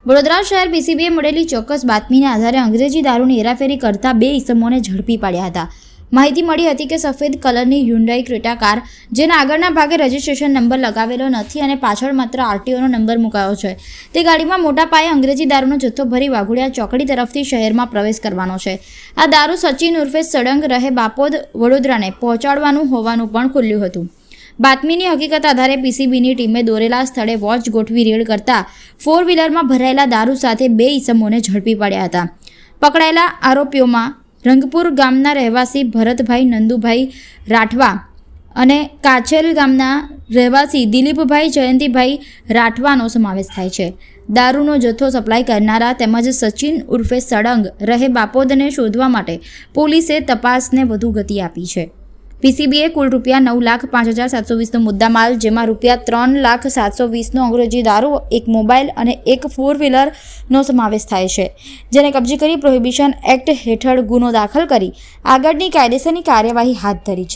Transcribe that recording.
વડોદરા શહેર પીસીબીએ મળેલી ચોક્કસ બાતમીના આધારે અંગ્રેજી દારૂની હેરાફેરી કરતા 2 ઇસમોને ઝડપી પાડ્યા હતા. માહિતી મળી હતી કે સફેદ કલરની હ્યુન્ડાઈ ક્રેટા કાર, જેના આગળના ભાગે રજિસ્ટ્રેશન નંબર લગાવેલો નથી અને પાછળ માત્ર આરટીઓનો નંબર મુકાયો છે, તે ગાડીમાં મોટા પાયે અંગ્રેજી દારૂનો જથ્થો ભરી વાઘોડિયા ચોકડી તરફથી શહેરમાં પ્રવેશ કરવાનો છે. આ દારૂ સચિન ઉર્ફે સડંગ રહે બાપોદ વડોદરાને પહોંચાડવાનું હોવાનું પણ ખુલ્યું હતું. બાતમીની હકીકત આધારે પીસીબીની ટીમે દોરેલા સ્થળે વોચ ગોઠવી રેડ કરતા 4 વ્હીલરમાં ભરાયેલા દારૂ સાથે 2 ઇસમોને ઝડપી પાડ્યા હતા. પકડાયેલા આરોપીઓમાં રંગપુર ગામના રહેવાસી ભરતભાઈ નંદુભાઈ રાઠવા અને કાછેલ ગામના રહેવાસી દિલીપભાઈ જયંતિભાઈ રાઠવાનો સમાવેશ થાય છે. દારૂનો જથ્થો સપ્લાય કરનારા તેમજ સચિન ઉર્ફે સડંગ રહે બાપોદને શોધવા માટે પોલીસે તપાસને વધુ ગતિ આપી છે. પીસીબીએ કુલ ₹9,05,720નો મુદ્દામાલ, જેમાં ₹3,07,20નો અંગ્રેજી દારૂ, એક મોબાઈલ અને એક 4 વ્હીલરનો સમાવેશ થાય છે, જેને કબજે કરી પ્રોહિબિશન એક્ટ હેઠળ ગુનો દાખલ કરી આગળની કાયદેસરની કાર્યવાહી હાથ ધરી છે.